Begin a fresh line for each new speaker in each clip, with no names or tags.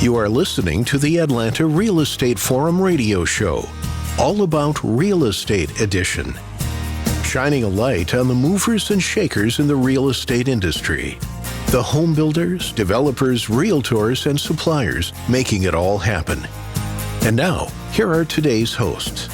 You are listening to the Atlanta Real Estate Forum radio show, all about real estate edition, shining a light on the movers and shakers in the real estate industry, the home builders, developers, realtors, and suppliers making it all happen. And now, here are today's hosts.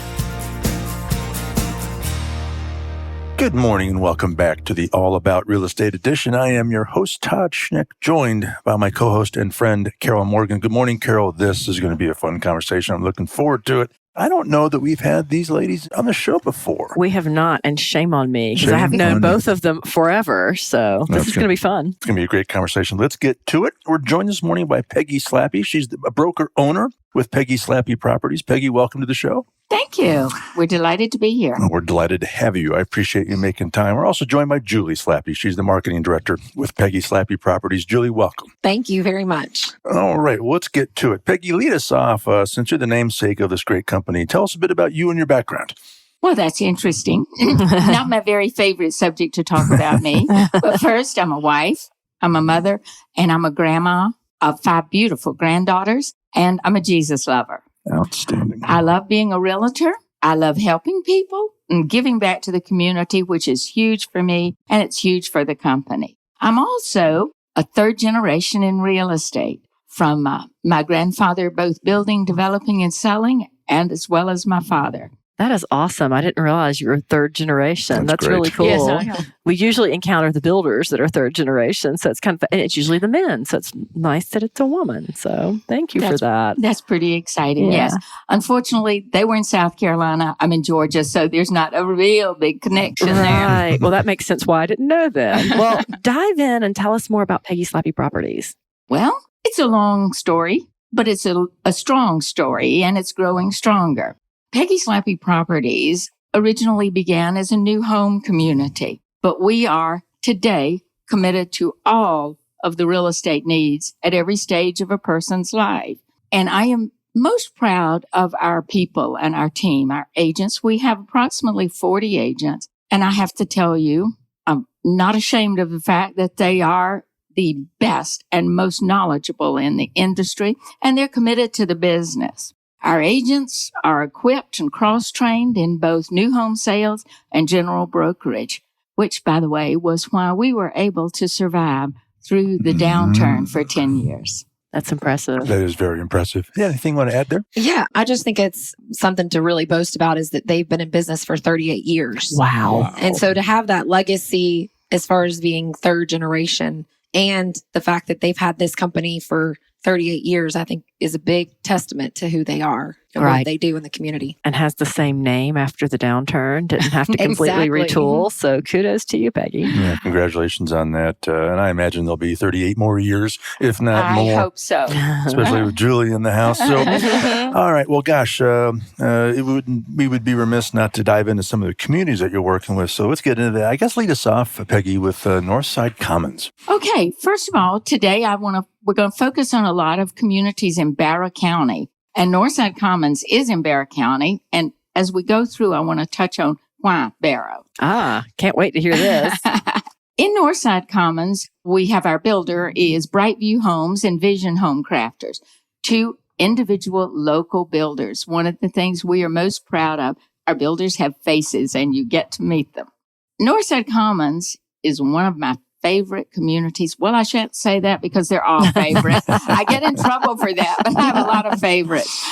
Good morning and welcome back to the All About Real Estate edition. I am your host, Todd Schneck, joined by my co-host and friend, Carol Morgan. Good morning, Carol. This is going to be a fun conversation. I'm looking forward to it. I don't know that we've had these ladies on the show before.
We have not, and shame on me, because I have known both of them forever, so this is going to be fun.
It's going to be a great conversation. Let's get to it. We're joined this morning by Peggy Slappy. She's a broker-owner with Peggy Slappy Properties. Peggy, welcome to the show.
Thank you. We're delighted to be here.
We're delighted to have you. I appreciate you making time. We're also joined by Julie Slappy. She's the marketing director with Peggy Slappy Properties. Julie, welcome.
Thank you very much.
All right, well, let's get to it. Peggy, lead us off. Since you're the namesake of this great company, tell us a bit about you and your background.
Well, that's interesting. Not my very favorite subject to talk about me. But first, I'm a wife, I'm a mother, and I'm a grandma of 5 beautiful granddaughters, and I'm a Jesus lover.
Outstanding.
I love being a realtor. I love helping people and giving back to the community, which is huge for me, and it's huge for the company. I'm also a 3rd generation in real estate from my grandfather, both building, developing, and selling, and as well as my father.
That is awesome. I didn't realize you were 3rd generation. That's
great.
really cool.
Yes, I know.
We usually encounter the builders that are 3rd generation, so it's and it's usually the men, so it's nice that it's a woman. So thank you for that.
That's pretty exciting,
Yeah.
yes. Unfortunately, they were in South Carolina. I'm in Georgia, so there's not a real big connection there.
Right. Well, that makes sense why I didn't know then. Well, dive in and tell us more about Peggy Slappy Properties.
Well, it's a long story, but it's a strong story, and it's growing stronger. Peggy Slappy Properties originally began as a new home community, but we are today committed to all of the real estate needs at every stage of a person's life. And I am most proud of our people and our team, our agents. We have approximately 40 agents, and I have to tell you, I'm not ashamed of the fact that they are the best and most knowledgeable in the industry, and they're committed to the business. Our agents are equipped and cross-trained in both new home sales and general brokerage, which, by the way, was why we were able to survive through the downturn for 10 years.
That's impressive.
That is very impressive. Yeah, anything you want to add there?
Yeah, I just think it's something to really boast about is that they've been in business for 38 years.
Wow.
And so to have that legacy as far as being 3rd generation and the fact that they've had this company for 38 years, I think is a big testament to who they are and
Right.
what they do in the community.
And has the same name after the downturn. Didn't have to completely
Exactly.
retool. So kudos to you, Peggy.
Yeah, congratulations on that. And I imagine there'll be 38 more years, if not more.
I hope so.
Especially with Julie in the house. So, all right. Well, gosh, we would be remiss not to dive into some of the communities that you're working with. So let's get into that. I guess lead us off, Peggy, with Northside Commons.
Okay, first of all, today we're going to focus on a lot of communities in Barrow County. And Northside Commons is in Barrow County. And as we go through, I want to touch on why Barrow.
Can't wait to hear this.
In Northside Commons, we have our builder is Brightview Homes and Vision Home Crafters, 2 individual local builders. One of the things we are most proud of, our builders have faces and you get to meet them. Northside Commons is one of my favorite communities. Well, I shan't say that because they're all favorite. I get in trouble for that, but I have a lot of favorites.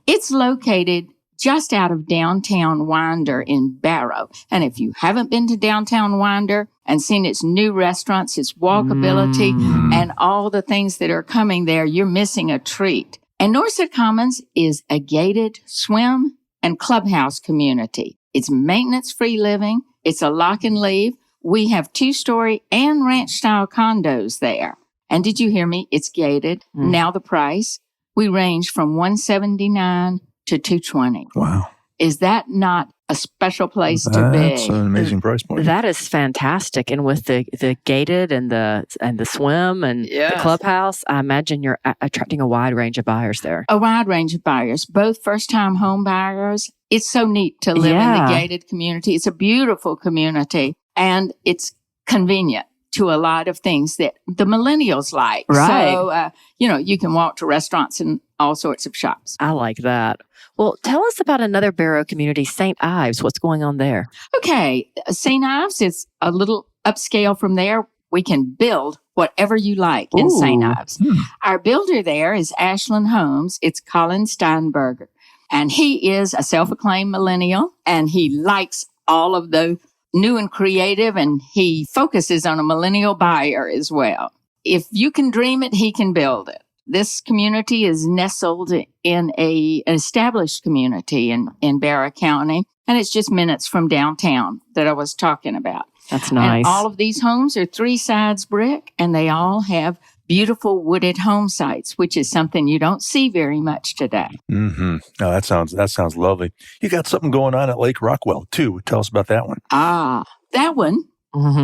It's located just out of downtown Winder in Barrow. And if you haven't been to downtown Winder and seen its new restaurants, its walkability, and all the things that are coming there, you're missing a treat. And Northside Commons is a gated swim and clubhouse community. It's maintenance-free living. It's a lock and leave. We have 2-story and ranch-style condos there. And did you hear me? It's gated. Now the price, we range from $179 to $220.
Wow.
Is that not a special place to
That's
be?
an amazing price point.
That is fantastic. And with the gated and the swim and the clubhouse, I imagine you're attracting a wide range of buyers there.
A wide range of buyers, both first-time home buyers. It's so neat to live in the gated community. It's a beautiful community and it's convenient. to a lot of things that the millennials like.
Right.
So, you can walk to restaurants and all sorts of shops.
I like that. Well, tell us about another Barrow community, St. Ives. What's going on there?
Okay. St. Ives is a little upscale from there. We can build whatever you like in St. Ives. Our builder there is Ashland Homes. It's Colin Steinberger. And he is a self-acclaimed millennial, and he likes all of the new and creative, and he focuses on a millennial buyer as well. If you can dream it, he can build it. This community is nestled in an established community in Barrow County, and it's just minutes from downtown that I was talking about.
That's nice.
And all of these homes are 3 sides brick, and they all have beautiful wooded home sites, which is something you don't see very much today.
Mm-hmm. Oh, that sounds lovely. You got something going on at Lake Rockwell too. Tell us about that one.
That one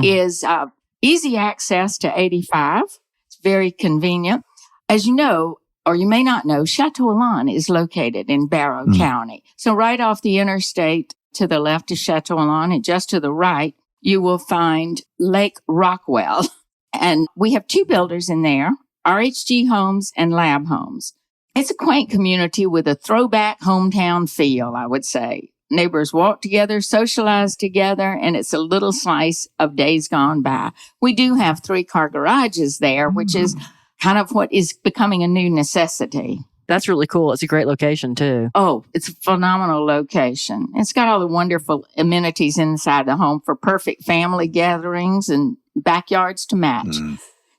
is easy access to 85. It's very convenient. As you know, or you may not know, Chateau Alon is located in Barrow County. So right off the interstate to the left is Chateau Alon, and just to the right, you will find Lake Rockwell. And we have 2 builders in there, RHG Homes and Lab Homes. It's a quaint community with a throwback hometown feel, I would say. Neighbors walk together, socialize together, and it's a little slice of days gone by. We do have 3-car garages there, which is kind of what is becoming a new necessity.
That's really cool. It's a great location, too.
Oh, it's a phenomenal location. It's got all the wonderful amenities inside the home for perfect family gatherings and backyards to match.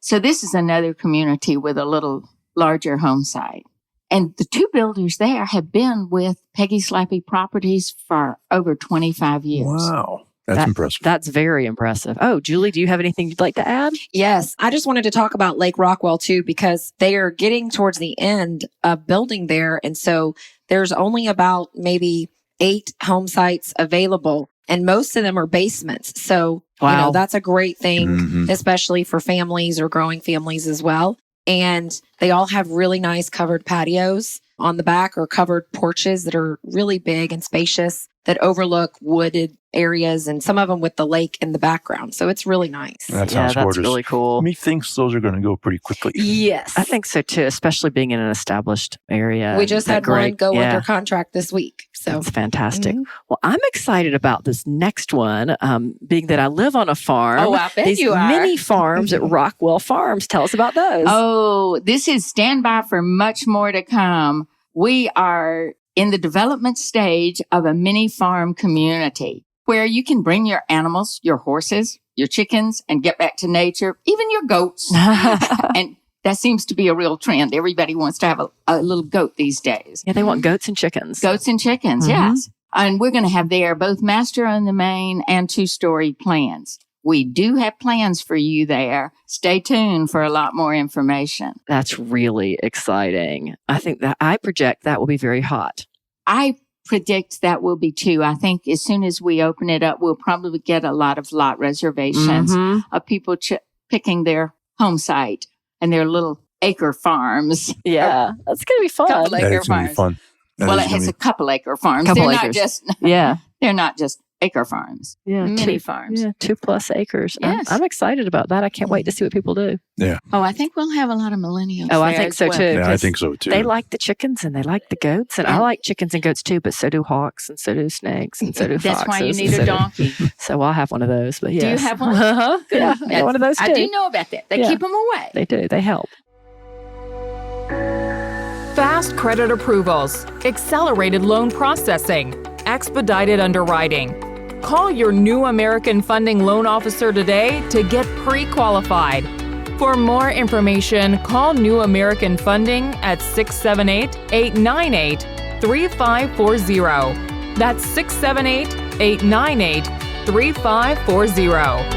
So this is another community with a little larger home site. And the 2 builders there have been with Peggy Slappy Properties for over 25 years.
Wow. That's impressive.
That's very impressive. Oh, Julie, do you have anything you'd like to add?
Yes. I just wanted to talk about Lake Rockwell too, because they are getting towards the end of building there. And so there's only about maybe 8 home sites available, and most of them are basements. So, that's a great thing, especially for families or growing families as well. And they all have really nice covered patios on the back, or covered porches that are really big and spacious that overlook wooded areas, and some of them with the lake in the background. So it's really nice.
That sounds gorgeous.
That's really cool.
Methinks those are going to go pretty quickly.
Yes.
I think so too, especially being in an established area.
We just had one go under contract this week. So
that's fantastic. Well, I'm excited about this next one, being that I live on a farm.
Oh, I bet
These
you are.
mini farms at Rockwell Farms. Tell us about those.
Oh, this is stand by for much more to come. We are in the development stage of a mini farm community where you can bring your animals, your horses, your chickens, and get back to nature, even your goats. And that seems to be a real trend. Everybody wants to have a little goat these days.
Yeah, they want goats and chickens.
Goats and chickens, yes. And we're going to have there both master on the main and 2-story plans. We do have plans for you there. Stay tuned for a lot more information.
That's really exciting. I think that I project that will be very hot.
I predict that will be too. I think as soon as we open it up, we'll probably get a lot of lot reservations of people picking their home site and their little acre farms.
Yeah, that's going to be fun.
Couple acre
It's going to be fun.
Well, it has a couple acre farms.
Couple
They're
acres.
They're not just acre farms.
Yeah,
mini farms.
Yeah, 2+ acres.
Yes.
I'm excited about that. I can't wait to see what people do.
Yeah.
Oh, I think we'll have a lot of millennials.
Oh, I
there
think
as
so
well.
too.
Yeah, I think so too.
They like the chickens and they like the goats, and I like chickens and goats too. But so do hawks, and so do snakes, and so do foxes.
That's why you need
and
a
so
donkey.
So I'll have one of those. But yes.
Do you have one? Good.
Yeah, I got one of those too.
I do know about that. They keep them away.
They do. They help.
Fast credit approvals, accelerated loan processing, expedited underwriting. Call your New American Funding loan officer today to get pre-qualified. For more information, call New American Funding at 678-898-3540. That's 678-898-3540.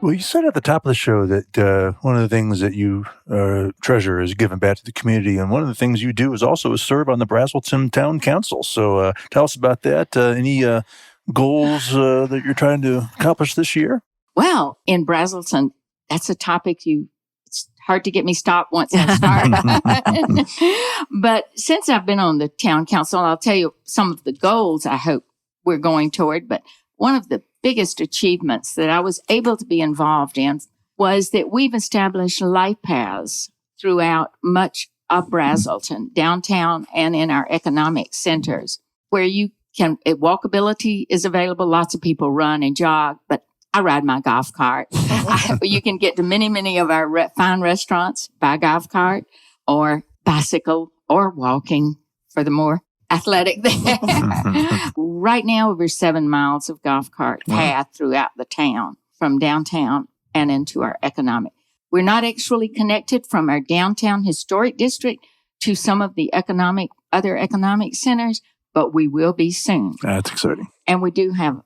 Well, you said at the top of the show that one of the things that you treasure is giving back to the community, and one of the things you do is also serve on the Brazelton Town Council. So tell us about that. Any goals that you're trying to accomplish this year?
Well, in Brazelton, that's a topic it's hard to get me stopped once I start. But since I've been on the town council, I'll tell you some of the goals I hope we're going toward. But one of the biggest achievements that I was able to be involved in was that we've established life paths throughout much of Brazelton, downtown and in our economic centers, where you can, walkability is available. Lots of people run and jog, but I ride my golf cart. You can get to many of our fine restaurants by golf cart or bicycle or walking for the more athletic there. Right now, over 7 miles of golf cart path throughout the town from downtown and into our economic. We're not actually connected from our downtown historic district to some of the other economic centers, but we will be soon.
That's exciting.
And we do have,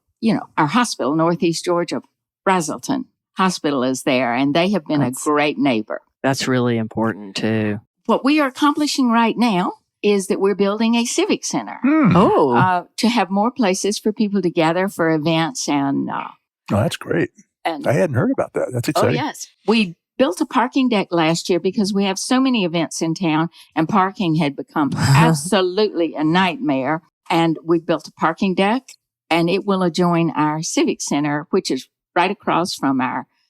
our hospital, Northeast Georgia, Brazelton Hospital is there, and they have been a great neighbor.
That's really important too.
What we are accomplishing right now is that we're building a civic center. To have more places for people to gather for events and.
That's great. And I hadn't heard about that. That's exciting.
Oh, yes. We built a parking deck last year because we have so many events in town and parking had become absolutely a nightmare. And we built a parking deck and it will adjoin our civic center, which is right across from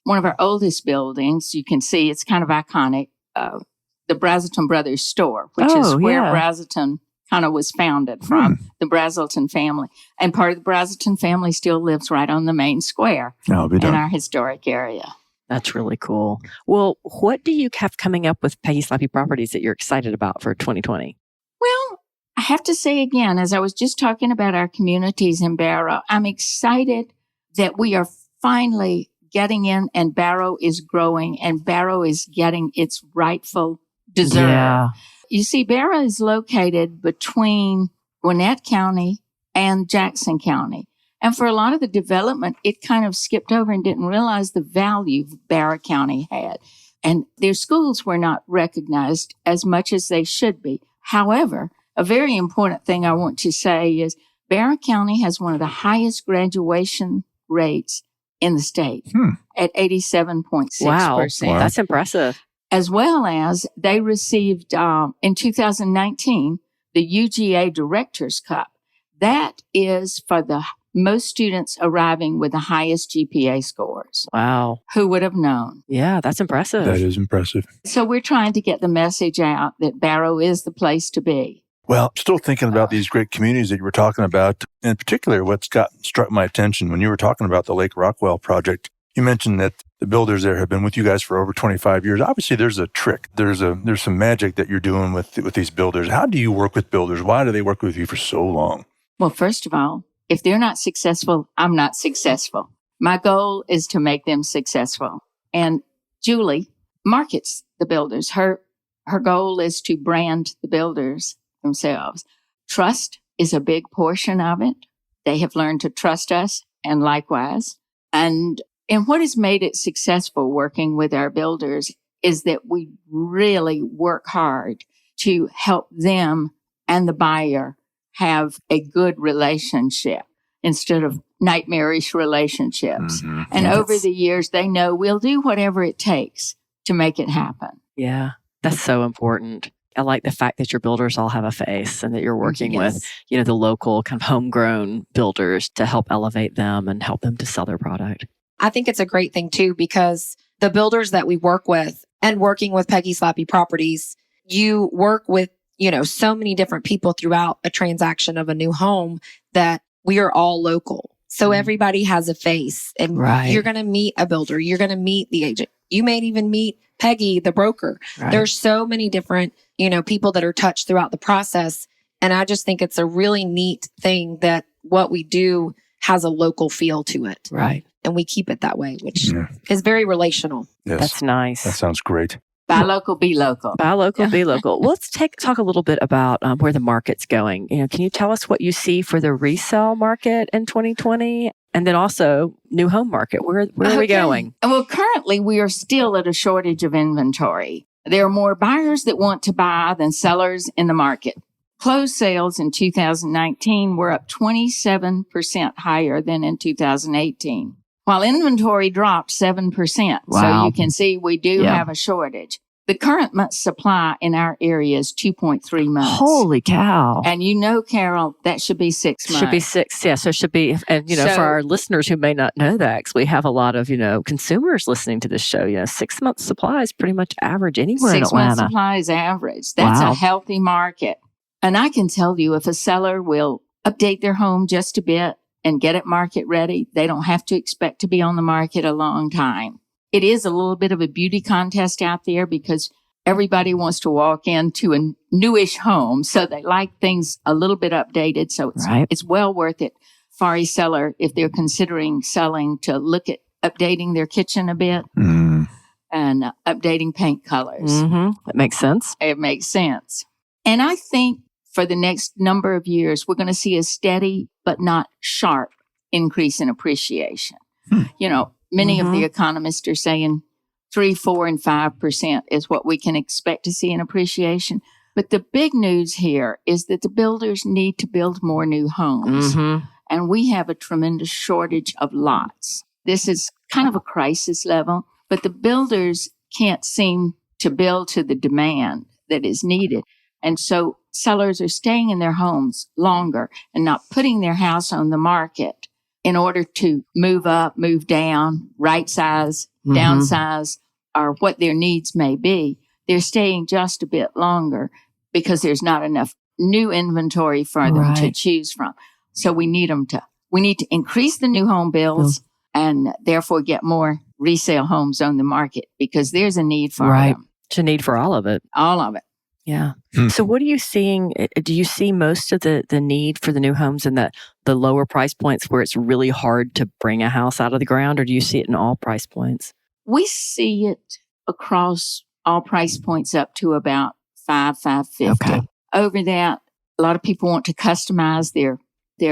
one of our oldest buildings. You can see it's kind of iconic, the Brazelton Brothers store, which is where Brazelton kind of was founded from, the Brazelton family. And part of the Brazelton family still lives right on the main square in our historic area.
That's really cool. Well, what do you have coming up with Peggy Slappy Properties that you're excited about for 2020?
Well, I have to say again, as I was just talking about our communities in Barrow, I'm excited that we are finally getting in and Barrow is growing and Barrow is getting its rightful deserve.
Yeah.
You see, Barrow is located between Gwinnett County and Jackson County. And for a lot of the development, it kind of skipped over and didn't realize the value Barrow County had. And their schools were not recognized as much as they should be. However, a very important thing I want to say is Barrow County has one of the highest graduation rates in the state at 87.6%.
Wow, that's impressive.
As well as they received in 2019 the UGA Directors Cup. That is for the most students arriving with the highest GPA scores.
Wow.
Who would have known?
Yeah, that's impressive.
That is impressive.
So we're trying to get the message out that Barrow is the place to be.
Well, I'm still thinking about these great communities that you were talking about. In particular, what's struck my attention when you were talking about the Lake Rockwell project. You mentioned that the builders there have been with you guys for over 25 years. Obviously, there's a trick. There's some magic that you're doing with these builders. How do you work with builders? Why do they work with you for so long?
Well, first of all, if they're not successful, I'm not successful. My goal is to make them successful. And Julie markets the builders. Her goal is to brand the builders themselves. Trust is a big portion of it. They have learned to trust us and likewise. And what has made it successful working with our builders is that we really work hard to help them and the buyer have a good relationship instead of nightmarish relationships. Mm-hmm. And over the years, they know we'll do whatever it takes to make it happen.
Yeah, that's so important. I like the fact that your builders all have a face and that you're working with, the local kind of homegrown builders to help elevate them and help them to sell their product.
I think it's a great thing too, because the builders that we work with and working with Peggy Slappy Properties, you work with, so many different people throughout a transaction of a new home that we are all local. So everybody has a face and you're going to meet a builder. You're going to meet the agent. You may even meet Peggy, the broker. Right. There's so many different, people that are touched throughout the process. And I just think it's a really neat thing that what we do has a local feel to it.
Right.
And we keep it that way, which is very relational.
Yes.
That's nice.
That sounds great.
Buy local, be local.
Buy local, be local. Well, let's talk a little bit about where the market's going. Can you tell us what you see for the resale market in 2020? And then also new home market. Where are we going?
Well, currently we are still at a shortage of inventory. There are more buyers that want to buy than sellers in the market. Closed sales in 2019 were up 27% higher than in 2018. while inventory dropped 7%.
Wow.
So you can see we do have a shortage. The current month supply in our area is 2.3 months.
Holy cow.
And you know, Carol, that should be 6 months.
Should be 6. Yeah. So it should be, and for our listeners who may not know that, 'cause we have a lot of, consumers listening to this show, 6 months supply is pretty much average anywhere in
6
Atlanta.
months supply is average. That's
Wow.
a healthy market. And I can tell you, if a seller will update their home just a bit and get it market ready, they don't have to expect to be on the market a long time. It is a little bit of a beauty contest out there because everybody wants to walk into a newish home. So they like things a little bit updated. So it's well worth it for a seller, if they're considering selling, to look at updating their kitchen a bit and updating paint colors.
Mm-hmm. That makes sense.
It makes sense. And I think for the next number of years, we're going to see a steady but not sharp increase in appreciation. Many of the economists are saying 3, 4, and 5% is what we can expect to see in appreciation. But the big news here is that the builders need to build more new homes.
Mm-hmm.
And we have a tremendous shortage of lots. This is kind of a crisis level, but the builders can't seem to build to the demand that is needed. And so sellers are staying in their homes longer and not putting their house on the market in order to move up, move down, right size, downsize, or what their needs may be. They're staying just a bit longer because there's not enough new inventory for them to choose from. So we need to increase the new home builds and therefore get more resale homes on the market because there's a need for them.
It's a need for all of it.
All of it.
Yeah. So what are you seeing? Do you see most of the need for the new homes in the lower price points where it's really hard to bring a house out of the ground, or do you see it in all price points?
We see it across all price points up to about $550.
Okay.
Over that, a lot of people want to customize their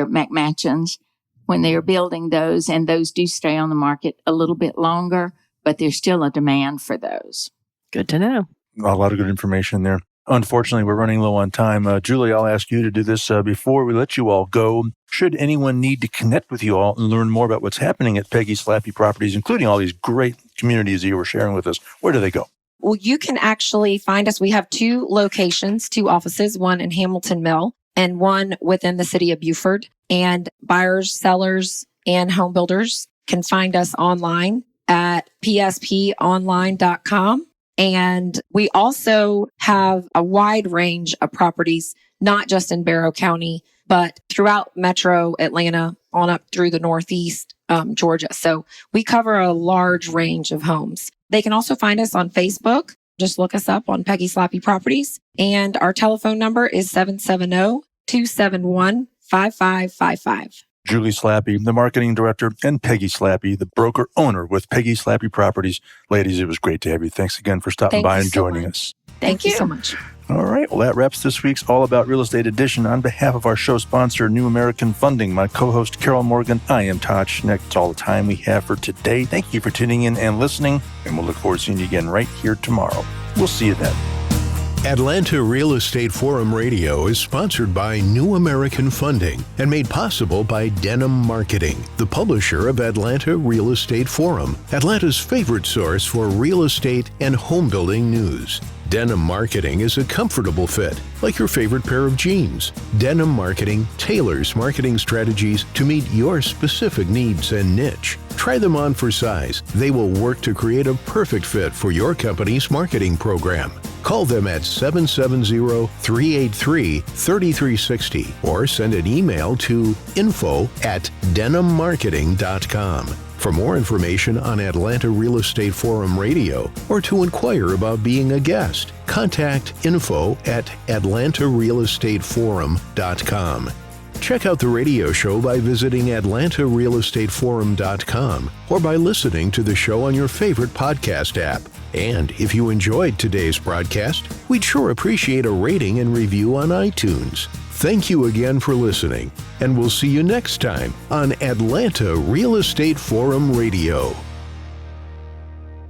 McMatchins when they are building those, and those do stay on the market a little bit longer, but there's still a demand for those.
Good to know.
A lot of good information there. Unfortunately, we're running low on time. Julie, I'll ask you to do this before we let you all go. Should anyone need to connect with you all and learn more about what's happening at Peggy Slappy Properties, including all these great communities that you were sharing with us, where do they go?
Well, you can actually find us. We have 2 locations, 2 offices, one in Hamilton Mill and one within the city of Beaufort. And buyers, sellers, and home builders can find us online at psponline.com. And we also have a wide range of properties, not just in Barrow County, but throughout metro Atlanta on up through the Northeast, Georgia. So we cover a large range of homes. They can also find us on Facebook. Just look us up on Peggy Slappy Properties. And our telephone number is 770-271-5555.
Julie Slappy, the marketing director, and Peggy Slappy, the broker owner with Peggy Slappy Properties. Ladies, it was great to have you. Thanks again for stopping by and joining us.
Thank you so much.
All right. Well, that wraps this week's All About Real Estate edition. On behalf of our show sponsor, New American Funding, my co-host, Carol Morgan, I am Todd Schneck. It's all the time we have for today. Thank you for tuning in and listening, and we'll look forward to seeing you again right here tomorrow. We'll see you then.
Atlanta Real Estate Forum Radio is sponsored by New American Funding and made possible by Denim Marketing, the publisher of Atlanta Real Estate Forum, Atlanta's favorite source for real estate and home building news. Denim Marketing is a comfortable fit, like your favorite pair of jeans. Denim Marketing tailors marketing strategies to meet your specific needs and niche. Try them on for size. They will work to create a perfect fit for your company's marketing program. Call them at 770-383-3360 or send an email to info@denimmarketing.com. For more information on Atlanta Real Estate Forum Radio or to inquire about being a guest, contact info@atlantarealestateforum.com. Check out the radio show by visiting atlantarealestateforum.com or by listening to the show on your favorite podcast app. And if you enjoyed today's broadcast, we'd sure appreciate a rating and review on iTunes. Thank you again for listening, and we'll see you next time on Atlanta Real Estate Forum Radio.